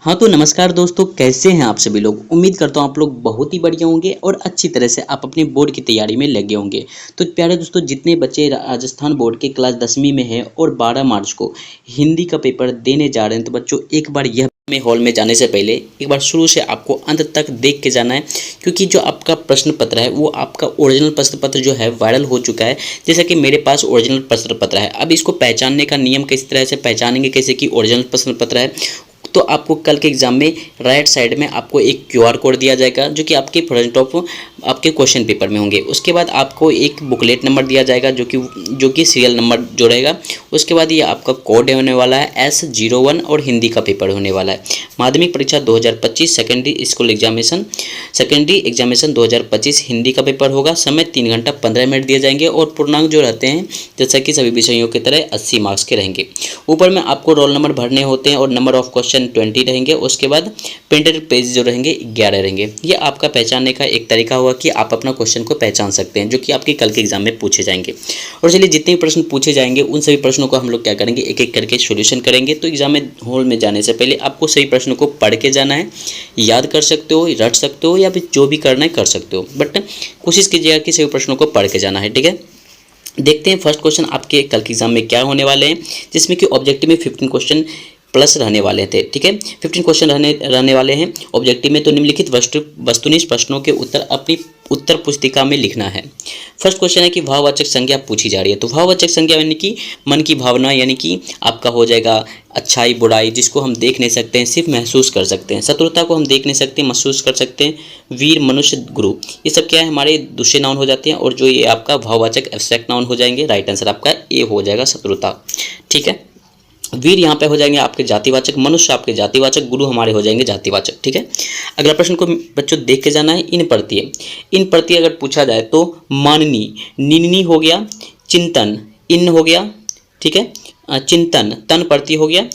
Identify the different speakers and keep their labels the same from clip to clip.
Speaker 1: हाँ तो नमस्कार दोस्तों, कैसे हैं आप सभी लोग। उम्मीद करता हूँ आप लोग बहुत ही बढ़िया होंगे और अच्छी तरह से आप अपने बोर्ड की तैयारी में लगे होंगे। तो प्यारे दोस्तों, जितने बच्चे राजस्थान बोर्ड के क्लास 10वीं में हैं और 12 मार्च को हिंदी का पेपर देने जा रहे हैं, तो बच्चों एक बार यह में हॉल में जाने से पहले एक बार शुरू से आपको अंत तक देख के जाना है, क्योंकि जो आपका प्रश्न पत्र है वो आपका ओरिजिनल प्रश्न पत्र जो है वायरल हो चुका है। जैसा कि मेरे पास ओरिजिनल प्रश्न पत्र है। अब इसको पहचानने का नियम किस तरह से पहचानेंगे, कैसे कि ओरिजिनल प्रश्न पत्र है, तो आपको कल के एग्जाम में राइट साइड में आपको एक क्यूआर कोड दिया जाएगा जो कि आपके फ्रंट ऑफ आपके क्वेश्चन पेपर में होंगे। उसके बाद आपको एक बुकलेट नंबर दिया जाएगा जो कि सीरियल नंबर जो रहेगा। उसके बाद ये आपका कोड होने वाला है S01 और हिंदी का पेपर होने वाला है। माध्यमिक परीक्षा 2025 सेकेंडरी एग्जामिनेशन 2025 हिंदी का पेपर होगा। समय 3 घंटा 15 मिनट दिए जाएंगे और पूर्णांक जो रहते हैं जैसा कि सभी विषयों की तरह 80 मार्क्स के रहेंगे। ऊपर में आपको रोल नंबर भरने होते हैं और नंबर ऑफ क्वेश्चन 20 रहेंगे। उसके बाद प्रिंटेड पेज जो रहेंगे 11 रहेंगे। ये आपका पहचानने का एक तरीका होगा कि आप अपना क्वेश्चन को पहचान सकते हैं, जो कि आपके कल के एग्जाम में पूछे जाएंगे। और चलिए, जितने भी प्रश्न पूछे जाएंगे उन सभी प्रश्नों को हम लोग क्या करेंगे, एक एक करके सॉल्यूशन करेंगे। तो एग्जाम में हॉल में जाने से पहले आपको सभी प्रश्नों को पढ़ के जाना है। याद कर सकते हो, रट सकते हो, या फिर जो भी करना है कर सकते हो, बट कोशिश कीजिएगा कि सभी प्रश्नों को पढ़ के जाना है। ठीक है, देखते हैं फर्स्ट क्वेश्चन आपके कल के एग्जाम में क्या होने वाले हैं, जिसमें कि ऑब्जेक्टिव में 15 क्वेश्चन प्लस रहने वाले थे। ठीक है, 15 क्वेश्चन रहने वाले हैं ऑब्जेक्टिव में। तो निम्नलिखित वस्तुनिष्ठ प्रश्नों के उत्तर अपनी उत्तर पुस्तिका में लिखना है। फर्स्ट क्वेश्चन है कि भाववाचक संज्ञा पूछी जा रही है। तो भाववाचक संज्ञा यानी कि मन की भावना, यानी कि आपका हो जाएगा अच्छाई बुराई, जिसको हम देख नहीं सकते हैं, सिर्फ महसूस कर सकते हैं। शत्रुता को हम देख नहीं सकते, महसूस कर सकते हैं। वीर, मनुष्य, गुरु, ये सब क्या है, हमारे दूसरे नाउन हो जाते हैं। और जो ये आपका भाववाचक एब्स्ट्रैक्ट नाउन हो जाएंगे। राइट आंसर आपका ए हो जाएगा, शत्रुता। ठीक है, वीर यहाँ पे हो जाएंगे आपके जातिवाचक, मनुष्य आपके जातिवाचक, गुरु हमारे हो जाएंगे जातिवाचक। ठीक है, अगला प्रश्न को बच्चों देख के जाना है। इन प्रत्यय अगर पूछा जाए तो माननी, निन्नी हो गया, चिंतन इन हो गया। ठीक है, चिंतन तन प्रत्यय हो गया।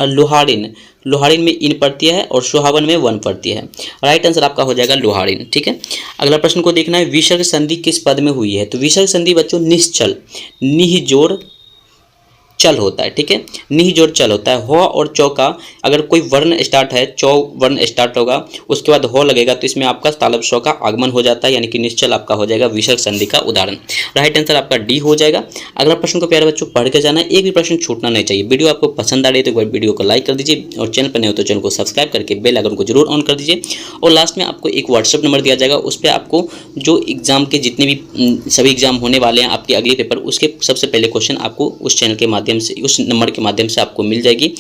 Speaker 1: लोहारिन में इन प्रत्यय है और सुहावन में वन प्रत्यय है। राइट आंसर आपका हो जाएगा लोहारिन। ठीक है, अगला प्रश्न को देखना है। विसर्ग संधि किस पद में हुई है। तो विसर्ग संधि बच्चों निश्चल, निह जोड़ चल होता है। ठीक है, निह जोड़ चल होता है। हो और चौ का अगर कोई वर्ण स्टार्ट है, चौ वर्ण स्टार्ट होगा, उसके बाद हो लगेगा, तो इसमें आपका तालब स्व का आगमन हो जाता है, यानी कि निश्चल आपका हो जाएगा विसर्ग संधि का उदाहरण। राइट आंसर आपका डी हो जाएगा। अगला प्रश्न को प्यारे बच्चों पढ़ के जाना है, एक भी प्रश्न छूटना नहीं चाहिए। वीडियो आपको पसंद आ रही है तो एक बार वीडियो को लाइक कर दीजिए, और चैनल पर नहीं हो तो चैनल को सब्सक्राइब करके बेल आइकन को जरूर ऑन कर दीजिए। और लास्ट में आपको एक व्हाट्सएप नंबर दिया जाएगा, उस पर आपको जो एग्जाम के जितने भी सभी एग्जाम होने वाले हैं आपके अगले पेपर, उसके सबसे पहले क्वेश्चन आपको उस चैनल के माध्यम से, उस नंबर के माध्यम से आपको मिल जाएगी।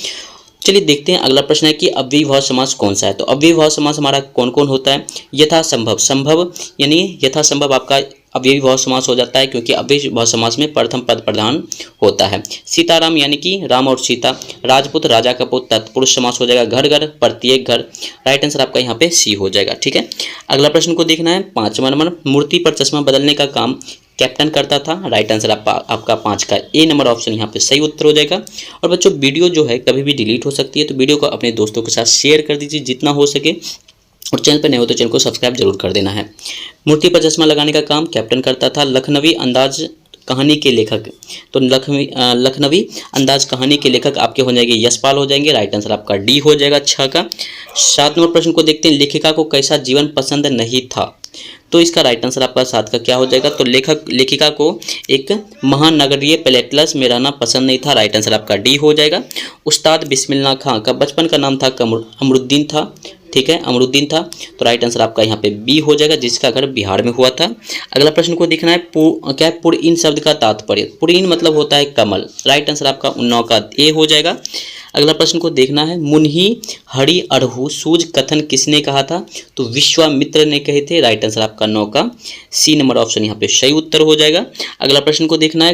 Speaker 1: चलिए देखते हैं, अगला प्रश्न है कि अव्ययीभाव समास कौन सा है। तो अव्ययीभाव समास हमारा कौन कौन होता है। यथासंभव, संभव यानी यथासंभव आपका अव्ययीभाव समास हो जाता है, क्योंकि अव्ययीभाव समास में प्रथम पद प्रधान होता है। सीताराम यानी कि राम और सीता। राजपूत, राजा का पुत्र, तत्पुरुष समास हो जाएगा। घर घर, प्रत्येक घर। राइट आंसर आपका यहाँ पे सी हो जाएगा। ठीक है, अगला प्रश्न को देखना है। 5वां नंबर, मूर्ति पर चश्मा बदलने का काम कैप्टन करता था। राइट आंसर आपका 5 का ए नंबर ऑप्शन यहाँ पे सही उत्तर हो जाएगा। और बच्चों वीडियो जो है कभी भी डिलीट हो सकती है, तो वीडियो को अपने दोस्तों के साथ शेयर कर दीजिए जितना हो सके, और चैनल पर नहीं हो तो चैनल को सब्सक्राइब जरूर कर देना है। मूर्ति पर चश्मा लगाने का काम कैप्टन करता था। लखनवी अंदाज कहानी के लेखक, तो लखनवी अंदाज कहानी के लेखक आपके हो जाएंगे यशपाल हो जाएंगे। राइट आंसर आपका डी हो जाएगा 6 का। 7 नंबर प्रश्न को देखते हैं। लेखिका को कैसा जीवन पसंद नहीं था। तो इसका राइट आंसर आपका 7 का क्या हो जाएगा। तो लेखिका को एक महानगरीय प्लेटलस में रहना पसंद नहीं था। राइट आंसर आपका डी हो जाएगा। उस्ताद बिस्मिल्लाह खां का बचपन का नाम था अमरुद्दीन था। ठीक है, अमरुद्दीन था। तो राइट आंसर आपका यहाँ पे बी हो जाएगा, जिसका घर बिहार में हुआ था। अगला प्रश्न को देखना है। क्या है पुरइन शब्द का तात्पर्य। पुरइन मतलब होता है कमल। राइट आंसर आपका 19 का ए हो जाएगा। अगला प्रश्न को देखना है। मुन्ही हरि अरहु सूज कथन किसने कहा था। तो विश्वामित्र ने कहे थे। राइट आंसर आपका 9 का सी नंबर ऑप्शन यहाँ पे सही उत्तर हो जाएगा। अगला प्रश्न को देखना है।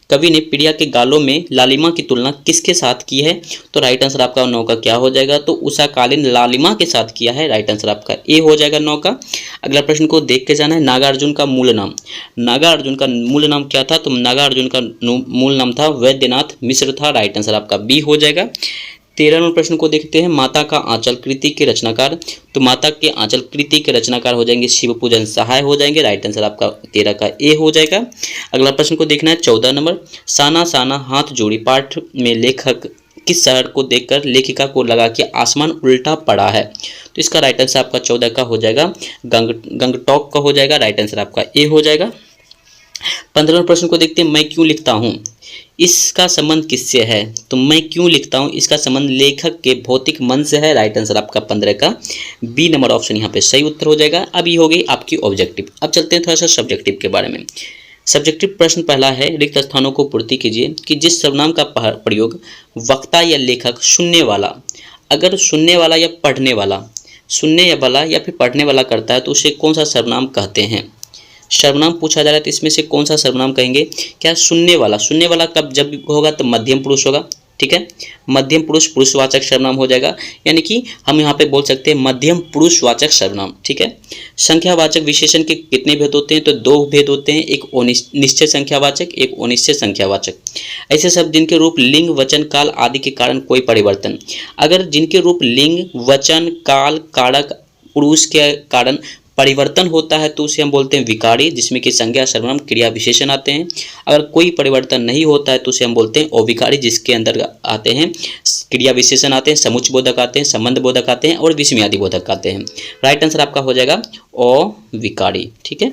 Speaker 1: कवि ने प्रिया के गालों में लालिमा की तुलना किसके साथ की है। तो राइट आंसर आपका 9 का क्या हो जाएगा। तो उषाकालीन लालिमा के साथ किया है। राइट आंसर आपका ए हो जाएगा 9 का। अगला प्रश्न को देख के जाना है। नागार्जुन का मूल नाम। नागार्जुन का मूल नाम क्या था। तो नागार्जुन का मूल नाम था वैद्यनाथ मिश्र था। राइट आंसर आपका बी हो जाएगा। 13 नंबर प्रश्न को देखते हैं। माता का आंचल कृति के रचनाकार। तो माता के आंचल कृति के रचनाकार हो जाएंगे शिव पूजन सहाय हो जाएंगे। राइट आंसर आपका 13 का ए हो जाएगा। अगला प्रश्न को देखना है 14 नंबर। साना साना हाथ जोड़ी पाठ में लेखक किस शहर को देखकर लेखिका को लगा कि आसमान उल्टा पड़ा है? तो इसका राइट आंसर आपका 14 का हो जाएगा गंगटोक का हो जाएगा। राइट आंसर आपका ए हो जाएगा। 15वें प्रश्न को देखते हैं, मैं क्यों लिखता हूँ, इसका संबंध किससे है? तो मैं क्यों लिखता हूँ इसका संबंध लेखक के भौतिक मन से है। राइट आंसर आपका 15 का बी नंबर ऑप्शन यहाँ पे सही उत्तर हो जाएगा। अब ये हो गई आपकी ऑब्जेक्टिव। अब चलते हैं थोड़ा सा सब्जेक्टिव के बारे में। सब्जेक्टिव प्रश्न पहला है, रिक्त स्थानों को पूर्ति कीजिए कि जिस सर्वनाम का प्रयोग वक्ता या लेखक सुनने वाला, अगर सुनने वाला या पढ़ने वाला, सुनने वाला या फिर पढ़ने वाला करता है तो उसे कौन सा सर्वनाम कहते हैं? सर्वनाम पूछा जा रहा है तो इसमें से कौन सा सर्वनाम कहेंगे? क्या सुनने वाला? सुनने वाला कब जब होगा तो मध्यम पुरुष होगा, ठीक है। मध्यम पुरुष पुरुषवाचक सर्वनाम हो जाएगा, यानी कि हम यहाँ पे बोल सकते हैं मध्यम पुरुषवाचक सर्वनाम, ठीक है। संख्यावाचक विशेषण के कितने भेद होते हैं? तो 2 भेद होते हैं, एक निश्चय संख्यावाचक, एक अनिश्चय संख्यावाचक। ऐसे शब्द जिनके रूप लिंग, वचन, काल आदि के कारण कोई परिवर्तन, अगर जिनके रूप लिंग, वचन, काल, कारक, पुरुष के कारण परिवर्तन होता है तो उसे हम बोलते हैं विकारी, जिसमें कि संज्ञा, सर्वनाम, क्रिया, विशेषण आते हैं। अगर कोई परिवर्तन नहीं होता है तो उसे हम बोलते हैं अविकारी, जिसके अंदर आते हैं क्रिया विशेषण आते हैं, समुच्चय बोधक आते हैं, संबंध बोधक आते हैं और विस्मयादि बोधक आते हैं। राइट आंसर आपका हो जाएगा अविकारी, ठीक है।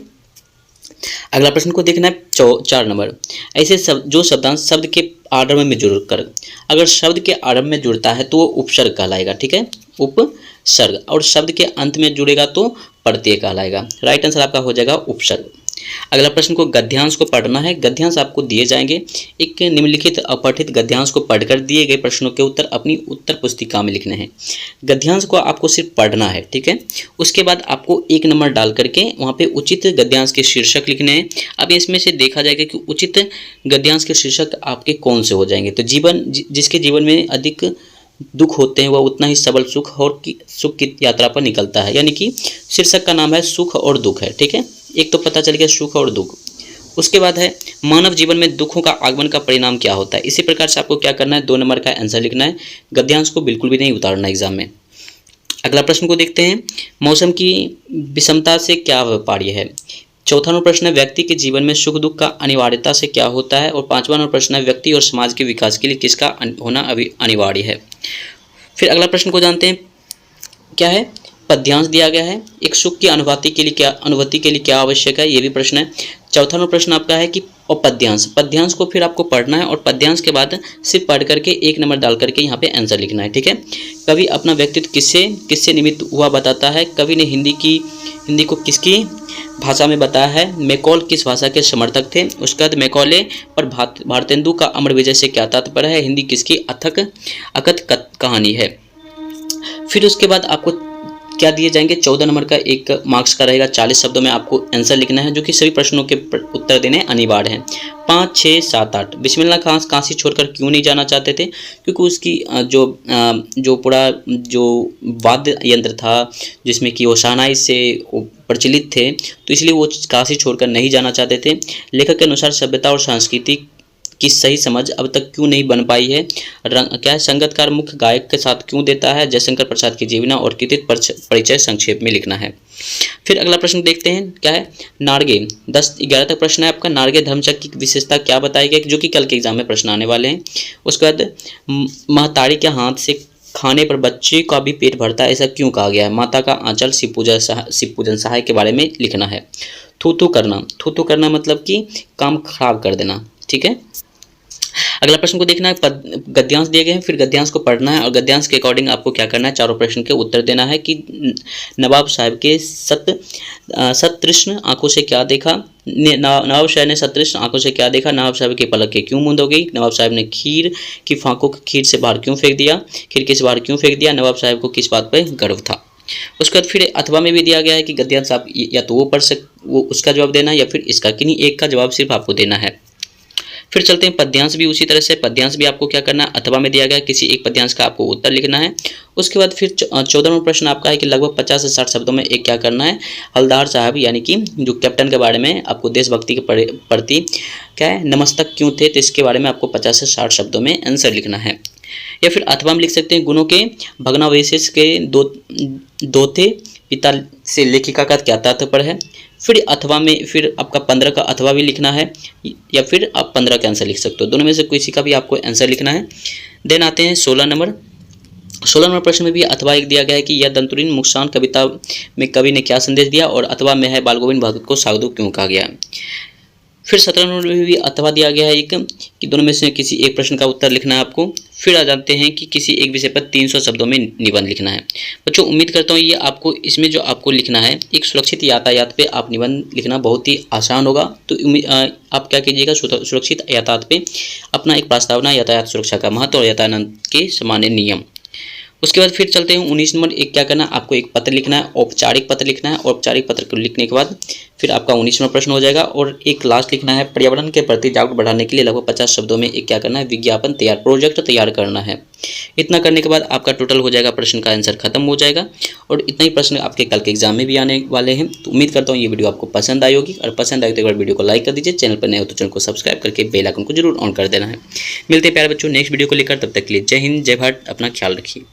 Speaker 1: अगला प्रश्न को देखना है 4 नंबर। ऐसे जो शब्दांश शब्द के आरंभ में जुड़कर, अगर शब्द के आरंभ में जुड़ता है तो वो उपसर्ग कहलाएगा, ठीक है, उपसर्ग, और शब्द के अंत में जुड़ेगा तो प्रत्यय कहलाएगा। राइट आंसर आपका हो जाएगा उपसर्ग। अगला प्रश्न को गद्यांश को पढ़ना है। गद्यांश आपको दिए जाएंगे, एक निम्नलिखित अपठित गद्यांश को पढ़कर दिए गए प्रश्नों के उत्तर अपनी उत्तर पुस्तिका में लिखने हैं। गद्यांश को आपको सिर्फ पढ़ना है, ठीक है। उसके बाद आपको 1 नंबर डाल करके वहाँ पे उचित गद्यांश के शीर्षक लिखने हैं। अब इसमें से देखा जाएगा कि उचित गद्यांश के शीर्षक आपके कौन से हो जाएंगे। तो जिसके जीवन में अधिक दुख होते हैं वह उतना ही सबल सुख और सुख की यात्रा पर निकलता है, यानी कि शीर्षक का नाम है सुख और दुख है, ठीक है। एक तो पता चल गया सुख और दुख। उसके बाद है मानव जीवन में दुखों का आगमन का परिणाम क्या होता है। इसी प्रकार से आपको क्या करना है, 2 नंबर का आंसर लिखना है। गद्यांश को बिल्कुल भी नहीं उतारना एग्जाम में। अगला प्रश्न को देखते हैं, मौसम की विषमता से क्या व्यापार्य है। 4वां नंबर प्रश्न है, व्यक्ति के जीवन में सुख दुख का अनिवार्यता से क्या होता है। और 5वां नंबर प्रश्न है, व्यक्ति और समाज के विकास के लिए किसका होना अनिवार्य है। फिर अगला प्रश्न को जानते हैं, क्या है, पद्यांश दिया गया है। एक सुख की अनुभूति के लिए क्या आवश्यक है, ये भी प्रश्न है। 4वां नंबर प्रश्न आपका है कि और पद्यांश को फिर आपको पढ़ना है और पद्यांश के बाद सिर्फ पढ़ करके 1 नंबर डाल करके यहाँ पे आंसर लिखना है, ठीक है। कवि अपना व्यक्तित्व किससे निमित्त हुआ बताता है। कवि ने हिंदी को किसकी भाषा में बताया है। मैकॉल किस भाषा के समर्थक थे। उसके बाद मैकॉले पर भारतेंदु का अमर विजय से क्या तात्पर्य है। हिंदी किसकी अकथ कहानी है। फिर उसके बाद आपको क्या दिए जाएंगे, 14 नंबर का 1 मार्क्स का रहेगा। 40 शब्दों में आपको आंसर लिखना है, जो कि सभी प्रश्नों के उत्तर देने अनिवार्य हैं। 5, 6, 7, 8। बिस्मिल्लाह खां काशी छोड़कर क्यों नहीं जाना चाहते थे, क्योंकि उसकी जो पूरा जो वाद्य यंत्र था जिसमें कि वो शहनाई से प्रचलित थे, तो इसलिए वो काशी छोड़कर नहीं जाना चाहते थे। लेखक के अनुसार सभ्यता और संस्कृति की सही समझ अब तक क्यों नहीं बन पाई है। क्या है, संगतकार मुख्य गायक के साथ क्यों देता है। जयशंकर प्रसाद की जीवनी और कृतित्व परिचय संक्षेप में लिखना है। फिर अगला प्रश्न देखते हैं, क्या है, नारगे 10-11 तक प्रश्न है आपका। नारगे धर्मचक्र की विशेषता क्या बताई गई, जो कि कल के एग्जाम में प्रश्न आने वाले हैं। उसके बाद महतारी के हाथ से खाने पर बच्चे का भी पेट भरता है, ऐसा क्यों कहा गया है। माता का आंचल शिव पूजन सहाय के बारे में लिखना है। थू करना मतलब कि काम खराब कर देना, ठीक है। अगला प्रश्न को देखना है, गद्यांश दिए गए हैं, फिर गद्यांश को पढ़ना है और गद्यांश के अकॉर्डिंग आपको क्या करना है, चारों प्रश्न के उत्तर देना है कि नवाब साहब के सतृष्ण आंखों से क्या देखा। नवाब साहब ने सतृष्ण आंखों से क्या देखा। नवाब साहब की पलक के क्यों मूंद हो गई। नवाब साहब ने खीर की फांकों को खीर से बाहर क्यों फेंक दिया। खीर से बाहर क्यों फेंक दिया। नवाब साहब को किस बात पर गर्व था। उसके बाद फिर अथवा में भी दिया गया है कि गद्यांश आप या तो वो उसका जवाब देना है या फिर इसका, किन्हीं एक का जवाब सिर्फ आपको देना है। फिर चलते हैं पद्यांश भी उसी तरह से। पद्यांश भी आपको क्या करना है, अथवा में दिया गया किसी एक पद्यांश का आपको उत्तर लिखना है। उसके बाद फिर 14वां प्रश्न आपका है कि लगभग 50 से 60 शब्दों में एक क्या करना है, हवलदार साहब यानी कि जो कैप्टन के बारे में आपको देशभक्ति के प्रति क्या है नमस्तक क्यों थे, तो इसके बारे में आपको 50 से 60 शब्दों में आंसर लिखना है। या फिर अथवा में लिख सकते हैं, गुणों के भग्नावशेष के दो थे पिता से लेखिका का क्या तात्पर्य है। फिर अथवा में फिर आपका 15 का अथवा भी लिखना है या फिर आप 15 का आंसर लिख सकते हो, दोनों में से किसी का भी आपको आंसर लिखना है। देन आते हैं 16 नंबर प्रश्न में भी अथवा एक दिया गया है कि यह दंतुरीन मुस्कान कविता में कवि ने क्या संदेश दिया, और अथवा में है बाल गोविंद बहादुर को साधु क्यों कहा गया। फिर 17 नंबर में भी अथवा दिया गया है एक कि दोनों में से किसी एक प्रश्न का उत्तर लिखना है आपको। फिर आ जाते हैं कि किसी एक विषय पर 300 शब्दों में निबंध लिखना है। बच्चों उम्मीद करता हूँ ये आपको इसमें जो आपको लिखना है एक सुरक्षित यातायात पे आप निबंध लिखना बहुत ही आसान होगा। तो आप क्या कीजिएगा, सुरक्षित यातायात पे अपना एक प्रस्तावना, यातायात सुरक्षा का महत्व और यातायात के सामान्य नियम। उसके बाद फिर चलते हैं 19 नंबर। एक क्या करना है, आपको एक पत्र लिखना है, औपचारिक पत्र लिखना है। औपचारिक पत्र को लिखने के बाद फिर आपका 19 नंबर प्रश्न हो जाएगा। और एक लास्ट लिखना है, पर्यावरण के प्रति जागरूक बढ़ाने के लिए लगभग 50 शब्दों में एक क्या करना है, विज्ञापन तैयार, प्रोजेक्ट तैयार करना है। इतना करने के बाद आपका टोटल हो जाएगा, प्रश्न का आंसर खत्म हो जाएगा। और इतना ही प्रश्न आपके कल के एग्जाम में भी आने वाले हैं। तो उम्मीद करता हूँ ये वीडियो आपको पसंद आई होगी, और पसंद आई तो एक बार वीडियो को लाइक कर दीजिए। चैनल पर नए हो तो चैनल को सब्सक्राइब करके बेल आइकन को जरूर ऑन कर देना है। मिलते हैं प्यारे बच्चों नेक्स्ट वीडियो को लेकर, तब तक के लिए जय हिंद, जय भारत, अपना ख्याल रखिए।